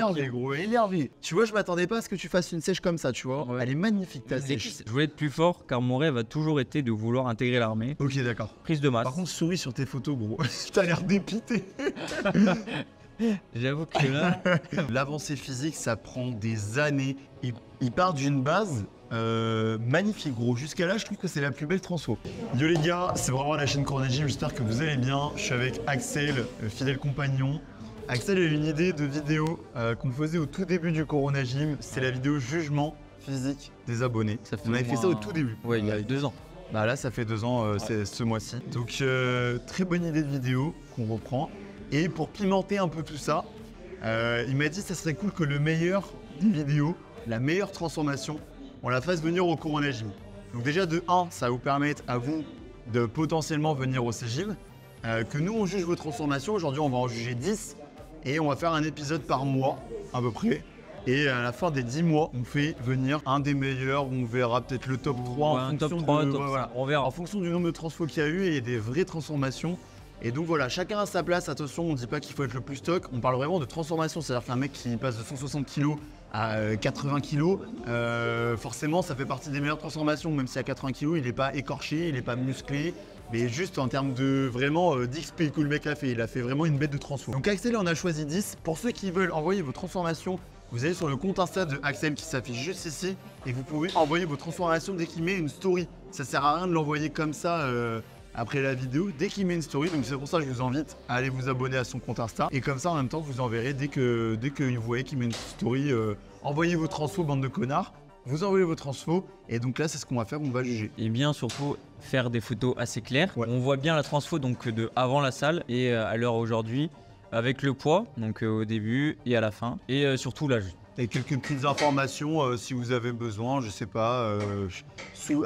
énervé, gros, énervé. Tu vois, je m'attendais pas à ce que tu fasses une sèche comme ça, tu vois. Ouais. Elle est magnifique, ta sèche. Je voulais être plus fort car mon rêve a toujours été de vouloir intégrer l'armée. Ok, d'accord. Prise de masse. Par contre, souris sur tes photos, gros. T'as l'air dépité. J'avoue que là... L'avancée physique, ça prend des années. Il part d'une base magnifique, gros. Jusqu'à là, je trouve que c'est la plus belle transfo. Yo les gars, c'est vraiment la chaîne Corona Gym. J'espère que vous allez bien. Je suis avec Axel, fidèle compagnon. Axel a eu une idée de vidéo qu'on faisait au tout début du Corona Gym. C'est la vidéo jugement physique des abonnés. On avait fait ça au tout début. Ouais, il y a 2 ans. Bah là, ça fait 2 ans, c'est ce mois-ci. Donc, très bonne idée de vidéo qu'on reprend. Et pour pimenter un peu tout ça, il m'a dit que ça serait cool que le meilleur des vidéos, la meilleure transformation, on la fasse venir au Corona Gym. Donc déjà de 1, ça va vous permettre à vous de potentiellement venir au C-Gym. Que nous, on juge vos transformations. Aujourd'hui, on va en juger 10. Et on va faire un épisode par mois, à peu près. Et à la fin des 10 mois, on fait venir un des meilleurs. On verra peut-être le top 3 en fonction top 3, de, top voilà, on verra. en fonction du nombre de transfos qu'il y a eu et des vraies transformations. Et donc voilà, chacun à sa place. Attention, on ne dit pas qu'il faut être le plus stock. On parle vraiment de transformation. C'est-à-dire qu'un mec qui passe de 160 kg à 80 kg, forcément, ça fait partie des meilleures transformations. Même si à 80 kg, il n'est pas écorché, il n'est pas musclé. Mais juste en termes de vraiment d'XP que le mec a fait. Il a fait vraiment une bête de transfo. Donc Axel, on a choisi 10. Pour ceux qui veulent envoyer vos transformations, vous allez sur le compte Insta de Axel qui s'affiche juste ici. Et vous pouvez envoyer vos transformations dès qu'il met une story. Ça sert à rien de l'envoyer comme ça après la vidéo, dès qu'il met une story. Donc c'est pour ça que je vous invite à aller vous abonner à son compte Insta. Et comme ça, en même temps, vous enverrez dès que vous voyez qu'il met une story. Envoyez vos transfos, bande de connards. Vous envoyez vos transfos. Et donc là, c'est ce qu'on va faire, on va juger. Et bien surtout faire des photos assez claires. Ouais. On voit bien la transfo donc de avant la salle et à l'heure aujourd'hui avec le poids, donc au début et à la fin. Et surtout l'âge. Et quelques petites informations si vous avez besoin, je sais pas,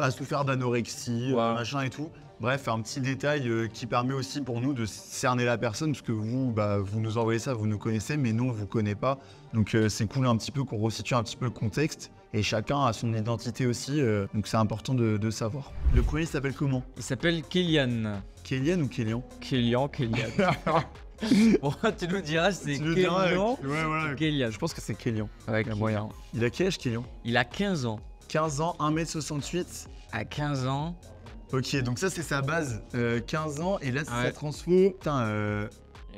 à souffrir d'anorexie, machin et tout. Bref, un petit détail qui permet aussi pour nous de cerner la personne, parce que vous, vous nous envoyez ça, vous nous connaissez, mais nous, on vous connaît pas. Donc c'est cool un petit peu qu'on resitue un petit peu le contexte. Et chacun a son identité aussi, donc c'est important de savoir. Le premier s'appelle comment? Il s'appelle Kélian. Kélian ou Kélian? Kélian. Bon, tu nous diras c'est Kélian. Ouais, voilà. Kélian. Je pense que c'est Kélian. Ouais, moyen. Il a quel âge, Kélian? Il a 15 ans. 15 ans, 1m68. À 15 ans. Ok, donc ça c'est sa base, 15 ans, et là c'est sa transfo. Putain,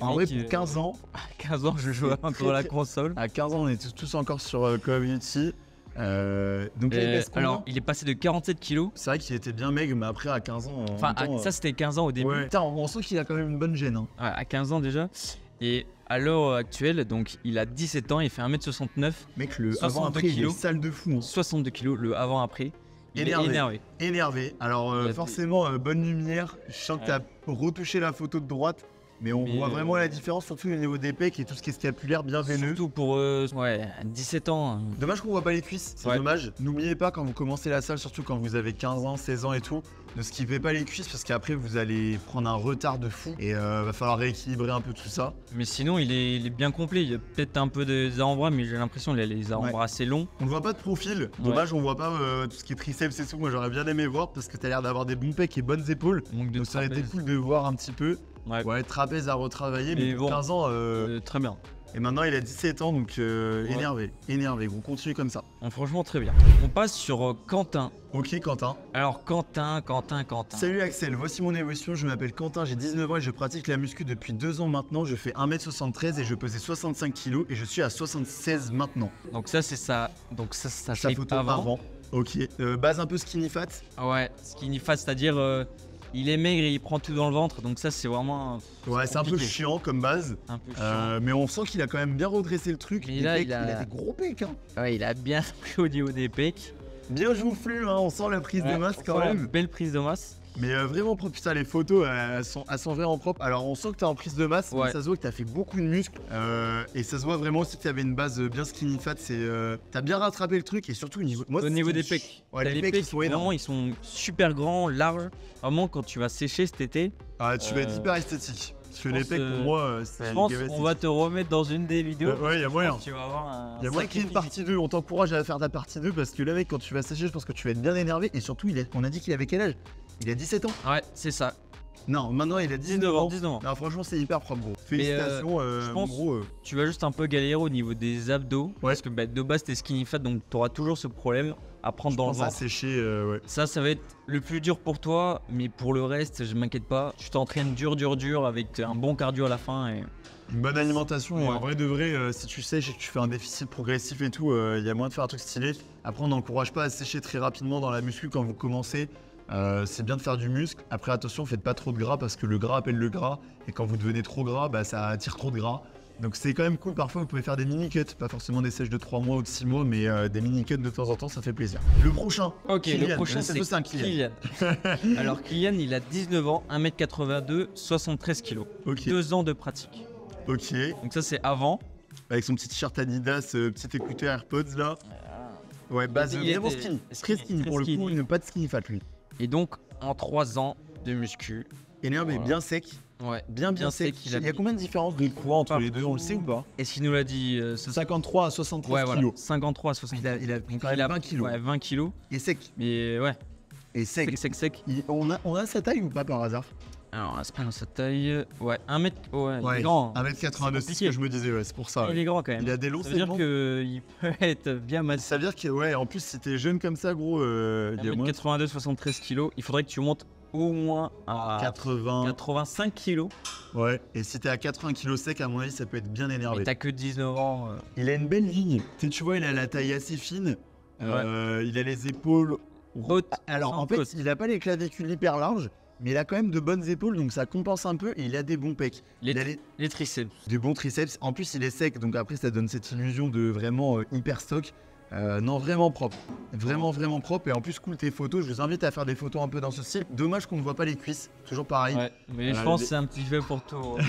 en vrai pour 15 ans... À 15 ans, je joue contre la console. À 15 ans, on est tous encore sur Call of Duty. Donc là, il pèse combien? Alors, il est passé de 47 kg. C'est vrai qu'il était bien maigre, mais après à 15 ans... Enfin, ça c'était 15 ans au début. Ouais. Putain, on sent qu'il a quand même une bonne gêne. Hein. Ouais, à 15 ans déjà. Et à l'heure actuelle, donc il a 17 ans, il fait 1m69. Mec, le avant-après, il est sale de fou. Hein. 62 kg, le avant-après. Il est énervé. Alors forcément, bonne lumière. Je sens que tu as retouché la photo de droite. Mais on voit vraiment la différence, surtout au niveau des pecs et tout ce qui est scapulaire, bien veineux. Surtout pour 17 ans. Dommage qu'on voit pas les cuisses, c'est dommage. N'oubliez pas quand vous commencez la salle, surtout quand vous avez 15 ans, 16 ans et tout, ne skippez pas les cuisses parce qu'après vous allez prendre un retard de fou et va falloir rééquilibrer un peu tout ça. Mais sinon il est bien complet, il y a peut-être un peu des avant-bras mais j'ai l'impression qu'il a les avant-bras assez longs. On ne voit pas de profil, dommage on voit pas tout ce qui est triceps et tout, moi j'aurais bien aimé voir parce que tu as l'air d'avoir des bons pecs et bonnes épaules. Donc ça aurait été cool de voir un petit peu. Ouais, trapèze à retravailler, mais pour 15 ans... très bien. Et maintenant il a 17 ans, donc énervé, on continue comme ça. Franchement très bien. On passe sur Quentin. Ok Quentin. Alors Quentin. Salut Axel, voici mon évolution, je m'appelle Quentin, j'ai 19 ans et je pratique la muscu depuis 2 ans maintenant. Je fais 1m73 et je pesais 65 kg et je suis à 76 maintenant. Donc ça c'est ça. Donc ça sa photo avant. Ok, base un peu skinny fat. Ouais, skinny fat, c'est-à-dire... il est maigre et il prend tout dans le ventre, donc ça c'est vraiment... Ouais, c'est un peu chiant comme base, mais on sent qu'il a quand même bien redressé le truc. Mais là, il a des gros pecs. Hein. Ouais, il a bien pris au niveau des pecs. Bien joufflu, hein, on sent la prise de masse quand même. Belle prise de masse. Mais vraiment propre, putain, les photos elles sont vraiment propres. Alors on sent que t'es en prise de masse, mais ça se voit que t'as fait beaucoup de muscles. Et ça se voit vraiment aussi que t'avais une base bien skinny fat. T'as bien rattrapé le truc et surtout au niveau des pecs. Ouais, les pecs ils sont énormes. Vraiment, ils sont super grands, larges. Vraiment, quand tu vas sécher cet été. Ah, tu vas être hyper esthétique. Parce que les pecs pour moi, c'est... Je pense qu'on va te remettre dans une des vidéos. Ouais, il y a moyen. Tu vas avoir un... Il y a moyen qu'il y ait une partie 2. On t'encourage à faire ta partie 2 parce que là, mec, quand tu vas sécher, je pense que tu vas être bien énervé. Et surtout, on a dit qu'il avait quel âge? Il a 17 ans. Ouais, c'est ça. Non, maintenant il a 19 ans. 19 ans. Non, franchement, c'est hyper propre, gros. Félicitations, je pense- gros. Tu vas juste un peu galérer au niveau des abdos. Parce que de base, t'es skinny fat, donc t'auras toujours ce problème à prendre dans le Ça ventre. sécher, ouais. Ça va être le plus dur pour toi, mais pour le reste, je m'inquiète pas. Tu t'entraînes dur avec un bon cardio à la fin. Et... Une bonne alimentation, et Ouais. en vrai de vrai, si tu sèches et que tu fais un déficit progressif et tout, il y a moyen de faire un truc stylé. Après, on n'encourage pas à sécher très rapidement dans la muscu quand vous commencez. C'est bien de faire du muscle. Après, attention, faites pas trop de gras parce que le gras appelle le gras. Et quand vous devenez trop gras, bah, ça attire trop de gras. Donc c'est quand même cool. Parfois, vous pouvez faire des mini-cuts. Pas forcément des sèches de 3 mois ou de 6 mois, mais des mini-cuts de temps en temps, ça fait plaisir. Le prochain. Ok, Kylian. le prochain, C'est c'est un Kylian. Kylian. Alors, Kylian, il a 19 ans, 1m82, 73 kg. Ok. 2 ans de pratique. Ok. Donc ça, c'est avant. Avec son petit t-shirt Adidas, petit écouteur AirPods là. Ouais, base Il était vraiment skinny. Très skinny pour le skinny. coup, il n'a pas de skinny fat lui. Et donc, en 3 ans de muscu. Énervé, Voilà. bien sec. Ouais. Bien sec. il a Il y a combien de différence de poids entre les deux, on le sait ou pas? Est-ce qu'il nous l'a dit 53 à 73 Ouais, voilà. kilos. 53 à 60. Il a pris quand même 20 kilos. Ouais, 20 kilos. Et sec. Mais ouais, Et sec. sec. On a sa taille ou pas par hasard? Alors, c'est pas dans sa taille. Ouais, 1 mètre. Ouais, il Ouais, est grand. 1m82, c'est ce que je me disais, ouais, c'est pour ça. Il est grand quand même. Il a des longs Ça veut dire segments. qu'il peut être bien massif. Ça veut dire que, ouais, en plus, si t'es jeune comme ça, gros, il y a moins 82, 73 kilos. Il faudrait que tu montes au moins à 80. 85 kilos. Ouais, et si t'es à 80 kilos sec, à mon avis, ça peut être bien énervé. Et t'as que 19 ans. Il a une belle ligne. Tu vois, il a la taille assez fine. Il a les épaules. Haute. Alors, en fait, haute. il a pas les clavicules hyper larges, mais il a quand même de bonnes épaules, donc ça compense un peu. Et il a des bons pecs. Les, Il a les triceps. des bons triceps. En plus, il est sec, donc après, ça donne cette illusion de vraiment hyper stock. Non, vraiment propre. Vraiment propre. Et en plus, cool tes photos. Je vous invite à faire des photos un peu dans ce style. Dommage qu'on ne voit pas les cuisses. Toujours pareil. Ouais, mais je pense que c'est un petit peu pour tout, pour tout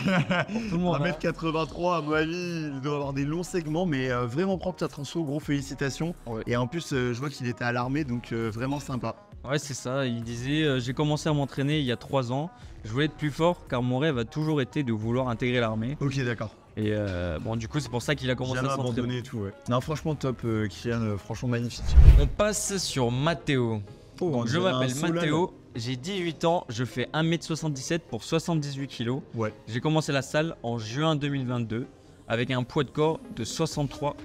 le monde. 1m83, à mon avis, il doit avoir des longs segments, mais vraiment propre ta transfo, gros félicitations. Ouais. Et en plus, je vois qu'il était à l'armée, donc vraiment sympa. Ouais, c'est ça. Il disait j'ai commencé à m'entraîner il y a 3 ans. Je voulais être plus fort car mon rêve a toujours été de vouloir intégrer l'armée. Ok, d'accord. Et bon, du coup, c'est pour ça qu'il a commencé Jamais à s'entraîner. abandonné et tout, ouais. Non, franchement, top, Kylian, franchement magnifique. On passe sur Matteo. Donc, je m'appelle Matteo, j'ai 18 ans, je fais 1m77 pour 78 kg. Ouais. J'ai commencé la salle en juin 2022 avec un poids de corps de 63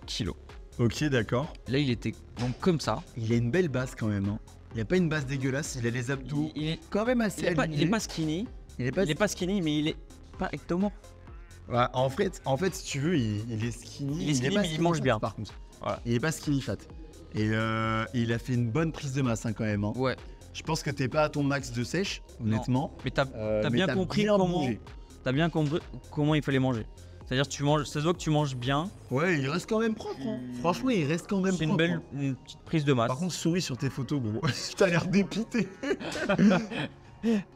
kg. Ok, d'accord. Là, il était donc comme ça. Il a une belle base quand même, hein. Il a pas une base dégueulasse, il a les abdos Il est, quand même assez il est pas, alignés. il est pas skinny. Il est pas... Il est pas skinny, mais il est pas ectomorphe. Ouais, en fait, si tu veux, il est skinny. Il est skinny, pas mais il mange fat, bien. Par contre. Voilà. Il est pas skinny fat. Et il a fait une bonne prise de masse, hein, quand même, hein. Ouais. Je pense que t'es pas à ton max de sèche, honnêtement. Mais t'as Mais bien compris bougé. comment il fallait manger. C'est-à-dire tu manges, ça se voit que tu manges bien. Ouais, il reste quand même propre, hein. Franchement, il reste quand même C'est propre. une petite prise de masse. Par contre, souris sur tes photos, gros. T'as l'air dépité.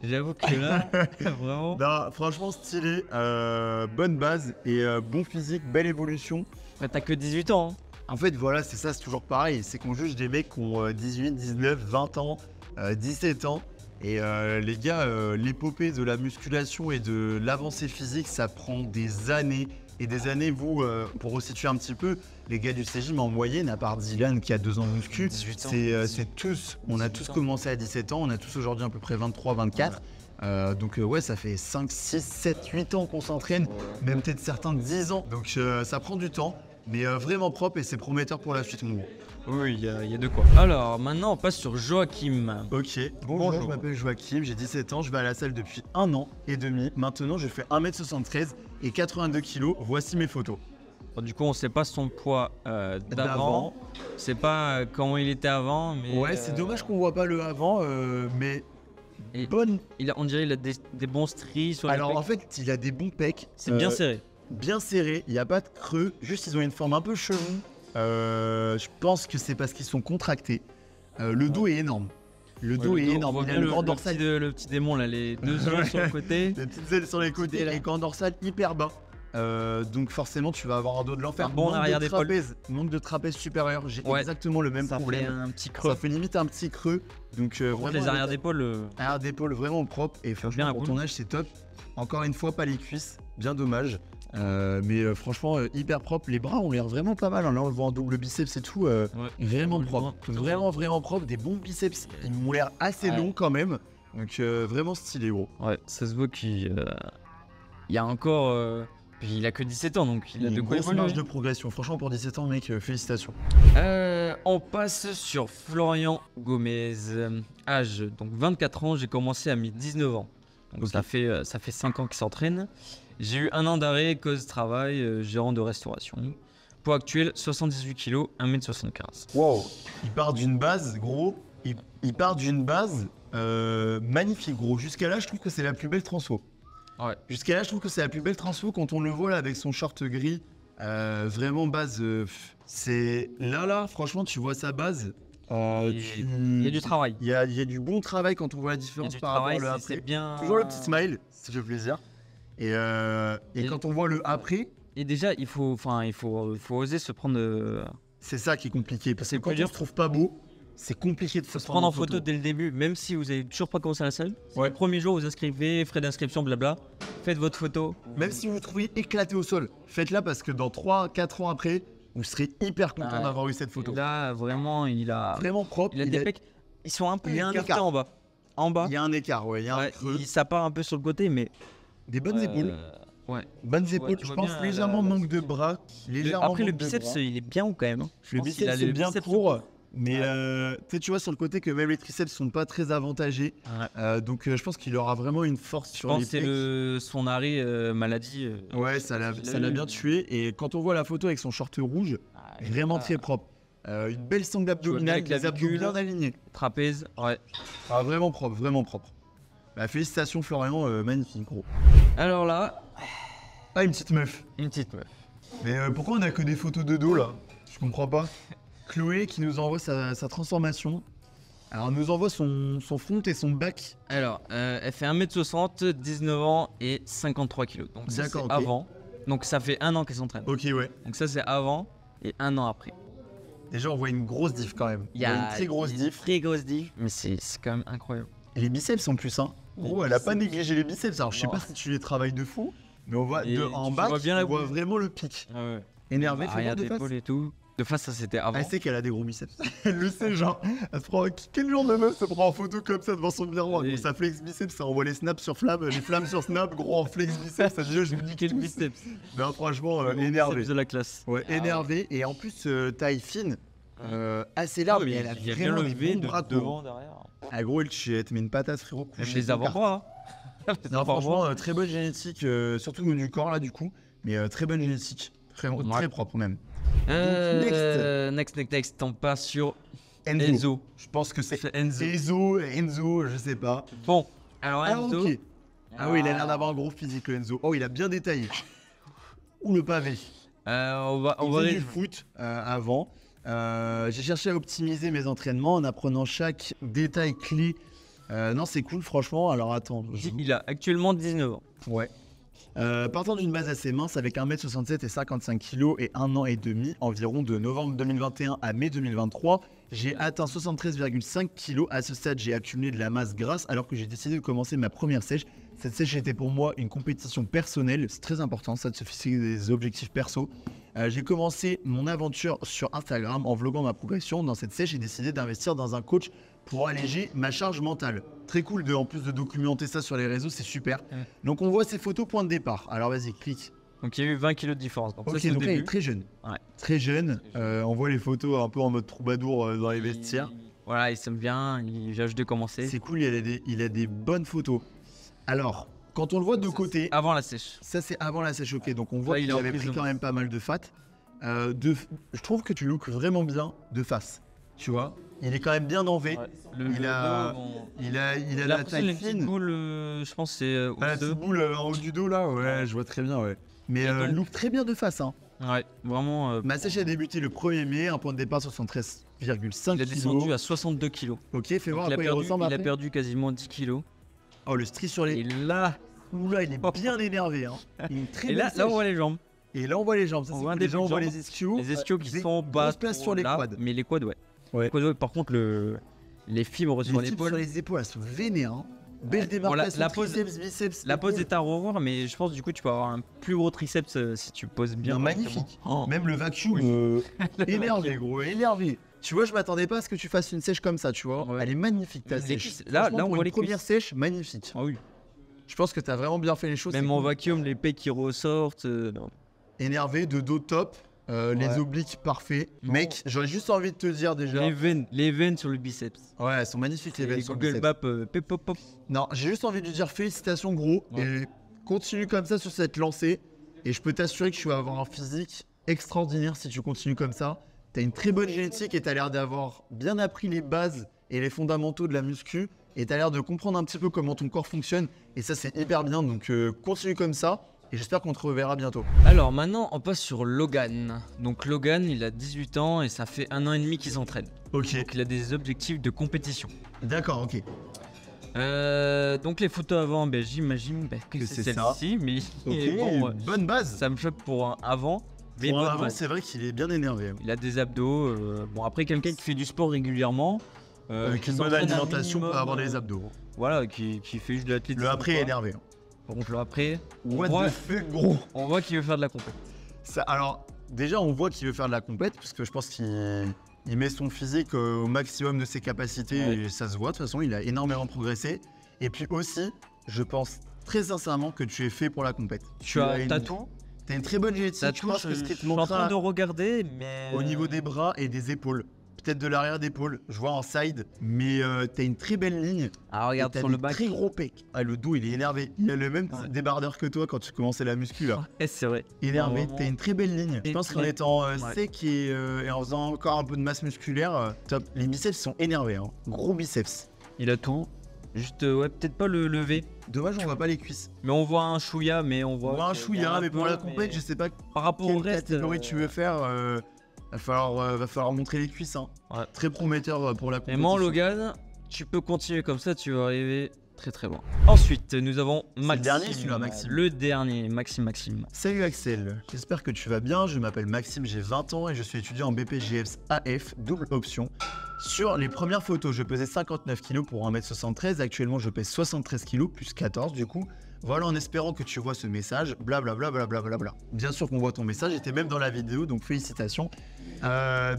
J'avoue que là, vraiment. Non, franchement, stylé. Bonne base et bon physique, belle évolution. Après, t'as que 18 ans. Hein. En fait, voilà, c'est ça, c'est toujours pareil. C'est qu'on juge des mecs qui ont 18, 19, 20 ans, 17 ans. Et les gars, l'épopée de la musculation et de l'avancée physique, ça prend des années et des années. Vous, pour resituer un petit peu, les gars du CGM en moyenne, à part Dylan qui a 2 ans de muscu, 18 ans. c'est tous. On a tous commencé à 17 ans, on a tous aujourd'hui à peu près 23, 24. Donc ouais, ça fait 5, 6, 7, 8 ans qu'on s'entraîne, même peut-être certains 10 ans. Donc ça prend du temps, mais vraiment propre et c'est prometteur pour la suite, mon gros. Oui, il y a de quoi. Alors, maintenant, on passe sur Joachim. Ok, bonjour, je m'appelle Joachim, j'ai 17 ans, je vais à la salle depuis 1 an et demi. Maintenant, je fais 1m73 et 82 kg. Voici mes photos. Bon, du coup, on sait pas son poids d'avant. C'est pas comment il était avant, mais. Ouais, c'est dommage qu'on voit pas le avant, mais Et bonne. on dirait qu'il a des bons stries sur les Alors pecs. en fait, il a des bons pecs. C'est bien serré. Bien serré, il n'y a pas de creux, juste ils ont une forme un peu chelou. Je pense que c'est parce qu'ils sont contractés. Le dos est énorme. Le dos est énorme. Il a le grand dorsal. Le petit démon, là, les deux yeux sur le côté. Des petites ailes sur les côtés et le grand dorsal hyper bas. Donc forcément tu vas avoir un dos de l'enfer. Un bon arrière d'épaule. Manque de trapèze supérieur, j'ai Ouais. exactement le même Ça fait problème. un petit creux. Ça fait limite un petit creux. Donc vraiment, Les arrières d'épaule. arrière d'épaule vraiment propre et bien franchement la pour boule. ton âge c'est top. Encore une fois pas les cuisses, bien dommage. Mais franchement hyper propre. Les bras ont l'air vraiment pas mal, hein. Là on le voit en double biceps et tout. Vraiment Double propre. bras. Vraiment propre. Des bons biceps. Ils m'ont l'air assez Ouais. longs quand même. Donc vraiment stylé, gros. Ouais, ça se voit qu'il y a encore. Puis il a que 17 ans, donc il a de Une quoi grosse évoluer. marge de progression. Franchement, pour 17 ans, mec, félicitations. On passe sur Florian Gomez. Âge, donc 24 ans, j'ai commencé à mes 19 ans. Donc Ok. ça fait 5 ans qu'il s'entraîne. J'ai eu 1 an d'arrêt, cause travail, gérant de restauration. Poids actuel, 78 kg, 1m75. Wow. Il part d'une base, gros. Il part d'une base magnifique, gros. Jusqu'à là, je trouve que c'est la plus belle transfo. Ouais. Jusqu'à là, je trouve que c'est la plus belle transfo quand on le voit là avec son short gris. Vraiment base. C'est là, franchement, tu vois sa base. Il y a du travail. Il y a du bon travail quand on voit la Il y a différence du par rapport travail, au c'est après. bien. Toujours le petit smile, ça fait plaisir. Et quand on voit le après, Et déjà, il faut oser se prendre. c'est ça qui est compliqué. Parce que C'est quand plus dur. on se trouve pas beau, c'est compliqué de Faut se prendre en photo dès le début, même si vous avez toujours pas commencé à la salle. Ouais. Le premier jour, vous inscrivez, frais d'inscription, blabla. Faites votre photo. Même si vous vous trouvez éclaté au sol, faites-la parce que dans 3-4 ans après, vous serez hyper content Ouais. d'avoir eu cette photo. Là, vraiment, il a Vraiment propre. des pecs. Ils sont un peu il y a un écartés écart. en bas. En bas. Il y a un écart, ouais, il y a un Ouais, creux. ça part un peu sur le côté, mais. Des bonnes épaules. Ouais. Bonnes épaules, tu je vois pense bien, légèrement la- manque de bras. Légèrement Après, le manque de biceps, bras. il est bien haut quand même. Je Le pense qu'il biceps, a c'est le bien biceps court. Mais tu vois, sur le côté que même les triceps sont pas très avantagés. Ouais. Donc je pense qu'il aura vraiment une force Je sur pense les que c'est pecs. son arrêt maladie. Ouais, ça l'a eu. bien tué. Et quand on voit la photo avec son short rouge, vraiment très propre. Une belle sangle abdominale, avec la des abdos clavicule. bien alignés. Trapèze, ouais. Ah, vraiment propre, vraiment propre. Bah, félicitations Florian, magnifique gros. Alors là, Ah, une petite meuf. une petite meuf. Mais pourquoi on a que des photos de dos là? Je comprends pas. Chloé qui nous envoie sa transformation. Alors elle nous envoie son front et son back. Alors, elle fait 1m60, 19 ans et 53 kg. Donc ça, D'accord, c'est ok. avant. Donc ça fait 1 an qu'elle s'entraîne. Ok, ouais. Donc ça, c'est avant et 1 an après. Déjà on voit une grosse diff quand même. On voit une très grosse diff. Très grosse diff, mais c'est quand même incroyable. Et les biceps en plus, hein. Gros, elle a pas négligé les biceps. Alors je sais Non. pas si tu les travailles de fou, mais on voit Et en tu bas, vois bien on la voit boule. vraiment le pic. Ah ouais. Énervé, fais voir Arrière de face. d'épaule et tout. De face, ça c'était avant. Elle sait qu'elle a des gros biceps. Elle le sait, genre. Elle se prend... Quel genre de meuf se prend en photo comme ça devant son miroir? Et- Gros, ça flex biceps, ça envoie les snaps sur flamme, les flammes sur snap, gros en flex biceps. Ça dit, je me dis Quel tous. biceps. Non, franchement, Biceps énervé. de la classe. Ouais, Ah énervé. Et en plus, taille fine, assez large, mais elle a il a vraiment bien des levé bons bras, gros. devant, derrière. Ah, gros, elle te met une patate, frérot. Même couché, les hyper. avant-bras. hein. Les Non, avant-bras. franchement, très bonne génétique, surtout au niveau du corps là, du coup. Mais très bonne génétique. Très Ouais. propre même. Next, on passe sur Enzo. Enzo. Je pense que c'est C'est Enzo. Enzo, je sais pas. Bon, alors Ah, Enzo. ok. Ah oui, il a l'air d'avoir un gros physique, le Enzo. Oh, il a bien détaillé. Ou le pavé. On va Il faisait du résumer. foot avant. J'ai cherché à optimiser mes entraînements en apprenant chaque détail clé. Non, c'est cool, franchement. Alors attends. Il a actuellement 19 ans. Ouais. Partant d'une base assez mince avec 1m67 et 55 kg et 1 an et demi, environ de novembre 2021 à mai 2023, j'ai atteint 73,5 kg. À ce stade, j'ai accumulé de la masse grasse alors que j'ai décidé de commencer ma première sèche. Cette sèche était pour moi une compétition personnelle, c'est très important ça de se fixer des objectifs perso. J'ai commencé mon aventure sur Instagram en vloguant ma progression. Dans cette sèche, j'ai décidé d'investir dans un coach pour alléger ma charge mentale. Très cool en plus de documenter ça sur les réseaux, c'est super. Ouais. Donc on voit ces photos point de départ. Alors vas-y, clique. Donc il y a eu 20 kg de différence. Donc ça, Ok, c'est au donc là il est début. très jeune. Ouais. Très jeune. On voit les photos un peu en mode troubadour dans les vestiaires. Voilà, il s'aime bien, il vient juste de commencer. C'est cool, il a des bonnes photos. Alors, quand on le voit de côté, Avant la sèche. ça c'est avant la sèche, ok. Donc on voit Là, il qu'il est en avait prise pris de quand même pas mal de fat. Je trouve que tu looks vraiment bien de face. Tu vois, il est quand même bien en V. Il a- Il a la taille les petites fine. boules, je pense que c'est au Ah, la deux. petite boule en haut du dos là, ouais, je vois très bien, ouais. Mais Et donc- look très bien de face, hein. Ouais, vraiment. Ma sèche a débuté le 1er mai, un point de départ 73,5 Il a kg. descendu à 62 kg. Ok, fais voir à quoi il ressemble il a après. perdu quasiment 10 kg. Oh, le stri sur les... Et là, Oula, il est bien énervé, hein. Une très et belle là, sèche. là, on voit les jambes. Et là, on voit les jambes. Ça, On c'est voit un cool. début Déjà, on de voit jambes. les ischios. Les ischios qui Des sont bas. grosses places sur les là, quads. Mais les quads, ouais. Ouais. Les quads, ouais. Par contre, les fibres sur Les fibres l'épaule. sur les épaules, elles sont vénères. Hein. Belle Bon, démarcation, la pose- triceps, biceps. La pose épaules. est à revoir, mais je pense du coup tu peux avoir un plus gros triceps si tu poses bien. Non, correctement. magnifique. Oh. Même le vacuum, énervé, gros, énervé. Tu vois, je m'attendais pas à ce que tu fasses une sèche comme ça, tu vois. Ouais. Elle est magnifique ta Les sèche. cuisses, là, Franchement, on pour voit une les première cuisses. sèche, magnifique. Ah oui. Je pense que t'as vraiment bien fait les choses. Même c'est en cool. vacuum, les pecs qui ressortent. Non. Énervé, de dos top, les Ouais. obliques parfaits. Non. Mec, j'aurais juste envie de te dire déjà. Les veines sur le biceps. Ouais, elles sont magnifiques les Les veines sur le Google biceps. Maps, pep, pop, pop. Non, j'ai juste envie de lui dire félicitations gros Ouais. et continue comme ça sur cette lancée et je peux t'assurer que tu vas avoir un physique extraordinaire si tu continues comme ça. T'as une très bonne génétique et t'as l'air d'avoir bien appris les bases et les fondamentaux de la muscu et t'as l'air de comprendre un petit peu comment ton corps fonctionne et ça c'est hyper bien donc continue comme ça et j'espère qu'on te reverra bientôt. Alors maintenant, on passe sur Logan. Donc Logan, il a 18 ans et ça fait 1 an et demi qu'il s'entraîne. Ok, Donc il a des objectifs de compétition. d'accord, ok. Donc les photos avant, ben, j'imagine que Que c'est c'est ça. celle-ci, mais Ok, bon, bonne base. ça me choque pour un avant. Mais Pour un bonne avant, base. c'est vrai qu'il est bien énervé. Il a des abdos. Bon après quelqu'un qui fait du sport régulièrement. Avec qui une bonne s'entraîne un alimentation pour minimum, avoir des abdos. Voilà, qui fait juste de l'athlétisme. Le après est quoi. énervé. Par contre le après, What voit- the fuck, gros. on voit qu'il veut faire de la compète. Ça, alors, déjà, on voit qu'il veut faire de la compète, parce que je pense qu'il met son physique au maximum de ses capacités, Ouais. et ça se voit, de toute façon, il a énormément progressé. Et puis aussi, je pense très sincèrement que tu es fait pour la compète. T'as tout. T'as une très bonne génétique, T'as je tout. pense Je que ce qui te suis en train manquera de regarder, mais au niveau des bras et des épaules. Peut-être de l'arrière d'épaule, je vois en side, mais t'as une très belle ligne. Ah Et regarde t'as sur des le bac. très gros pecs. Ah, le dos, il est énervé. Il a le même Ouais. débardeur que toi quand tu commençais la muscu, là. Ouais, c'est vrai. Énervé, vraiment. t'as une très belle ligne. Je Et pense qu'en très- étant ouais. sec et en faisant encore un peu de masse musculaire, top. Les biceps sont énervés, hein. Gros biceps. Il a tout. Juste, ouais, peut-être pas le lever. Dommage, on voit pas les cuisses. Mais on voit un chouïa, mais on voit. On voit un qu'il y a chouïa, mais peu, pour la compète, je sais pas Par rapport au quelle reste. catégorie tu veux faire. Va falloir montrer les cuisses. Hein. Ouais. Très prometteur pour la Et compétition. moi, Logan, tu peux continuer comme ça, tu vas arriver très très loin. Ensuite, nous avons Maxime. le dernier, celui-là, Maxime. Le dernier, Maxime. Salut Axel, j'espère que tu vas bien. Je m'appelle Maxime, j'ai 20 ans et je suis étudiant en BPGEPS AF, double option. Sur les premières photos, je pesais 59 kg pour 1m73. Actuellement, je pèse 73 kg plus 14 du coup. Voilà, en espérant que tu vois ce message, blablabla. Bien sûr qu'on voit ton message, j'étais même dans la vidéo, donc félicitations.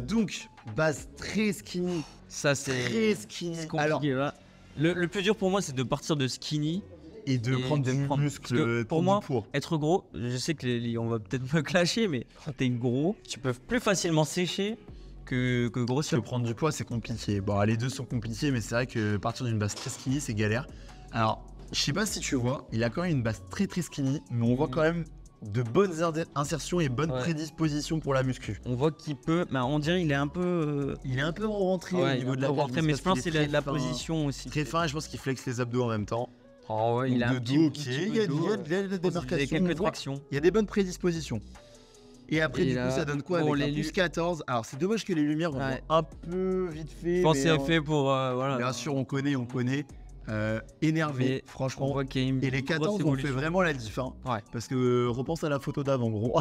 Donc, base très skinny, Ça, c'est très skinny. compliqué. Alors, Là. Le plus dur pour moi, c'est de partir de skinny. et de et prendre des parce muscles que pour du moi, poids. être gros, je sais que on va peut-être me clasher, mais quand t'es gros, tu peux plus facilement sécher que Parce que grossir. prendre du poids, c'est compliqué. Bon, les deux sont compliqués, mais c'est vrai que partir d'une base très skinny, c'est galère. Alors, je sais pas si tu vois, il a quand même une base très très skinny, mais on voit quand même de bonnes insertions et bonnes Ouais. prédispositions pour la muscu. On voit qu'il peut, mais on dirait il est un peu. Il est un peu rentré au Ouais, niveau de la rentré, carte, mais parce je pense que qu'il c'est est la très fin. position aussi. Très fin, et je pense qu'il flexe les abdos en même temps. Oh ouais, il Donc a un de petit, dos, ok. petit Il peu y a de dos. de la démarcation. quelques on voit. tractions. Il y a des bonnes prédispositions. Et après, Et du là, coup, ça donne quoi bon, avec un les plus 14. Alors, c'est dommage que les lumières vont Ouais. un peu vite fait. Je pense mais, que c'est fait pour. Voilà. bien sûr, on connaît. Énervé, Mais franchement. On voit qu'il y a une Et les 14 grosse ont fait évolution. vraiment la diff. Hein. Ouais. Parce que repense à la photo d'avant, gros.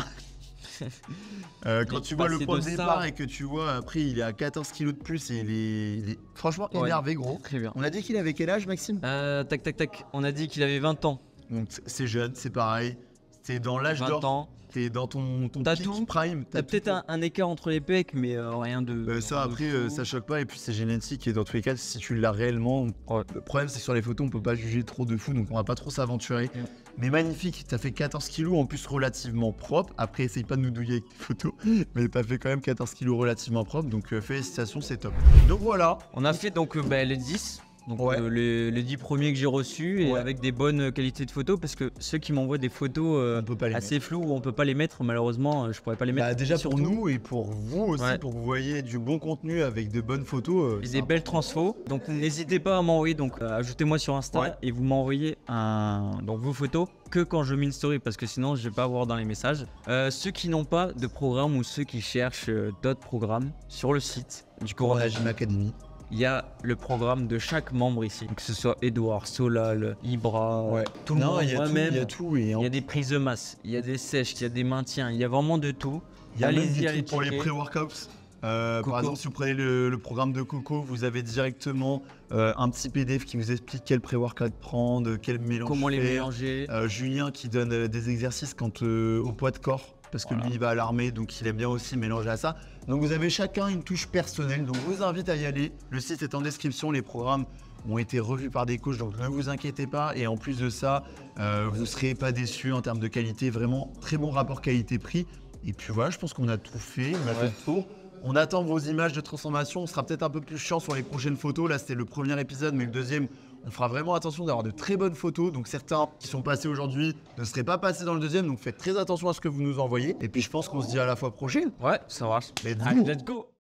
Quand tu vois le passer point de de départ ça- et que tu vois après il est à 14 kilos de plus et il est franchement Ouais. énervé, gros. Très bien. On a dit qu'il avait quel âge, Maxime? Tac. On a dit qu'il avait 20 ans. Donc c'est jeune, c'est pareil. C'est dans l'âge 20 d'or. ans. T'es dans ton T'as peak tout. prime. T'as tout. peut-être un écart entre les pecs, mais rien de. Ça après ça choque pas et puis c'est génétique et dans tous les cas si tu l'as réellement. Ouais. Le problème c'est que sur les photos on peut pas juger trop de fou donc on va pas trop s'aventurer. Mais magnifique, t'as fait 14 kilos en plus relativement propre. Après essaye pas de nous douiller avec tes photos, mais t'as fait quand même 14 kilos relativement propre donc félicitations, c'est top. Donc voilà. On a fait donc les 10. Donc Ouais. les 10 premiers que j'ai reçus et Ouais. avec des bonnes qualités de photos parce que ceux qui m'envoient des photos On peut pas les assez floues où on peut pas les mettre malheureusement je pourrais pas les mettre. Bah, déjà pour surtout. nous et pour vous aussi, Ouais. pour que vous voyez du bon contenu avec de bonnes photos. Et c'est des belles transfos. Donc n'hésitez pas à m'envoyer, donc ajoutez-moi sur Insta Ouais. et vous m'envoyez donc vos photos que quand je mets une story parce que sinon je vais pas avoir dans les messages. Ceux qui n'ont pas de programme ou ceux qui cherchent d'autres programmes sur le site du Corona Corona Gym Academy. il y a le programme de chaque membre ici, que ce soit Edouard, Solal, Ibra, tout le Non, monde, il y a tout, moi-même. il y a tout et Il y a des prises de masse, il y a des sèches, il y a des maintiens, il y a vraiment de tout. il y a même Allez-y, des allez trucs pour les checker. pré-workouts. Coco. Par exemple, si vous prenez le programme de Coco, vous avez directement un petit PDF qui vous explique quel pré-workout prendre, quel mélange Comment les faire. mélanger. Julien qui donne des exercices quant au poids de corps parce que Voilà. lui il va à l'armée, donc il aime bien aussi mélanger à ça. Donc vous avez chacun une touche personnelle, donc je vous invite à y aller. Le site est en description, les programmes ont été revus par des coachs, donc ne vous inquiétez pas. Et en plus de ça, vous ne serez pas déçus en termes de qualité, vraiment très bon rapport qualité-prix. Et puis voilà, je pense qu'on a tout fait, on a fait le tour. On attend vos images de transformation, on sera peut-être un peu plus chiant sur les prochaines photos. Là c'était le premier épisode, mais le deuxième, on fera vraiment attention d'avoir de très bonnes photos. Donc certains qui sont passés aujourd'hui ne seraient pas passés dans le deuxième, donc faites très attention à ce que vous nous envoyez. Et puis je pense qu'on se dit à la fois prochaine. Ouais, ça marche. Let's Allez, go. let's go.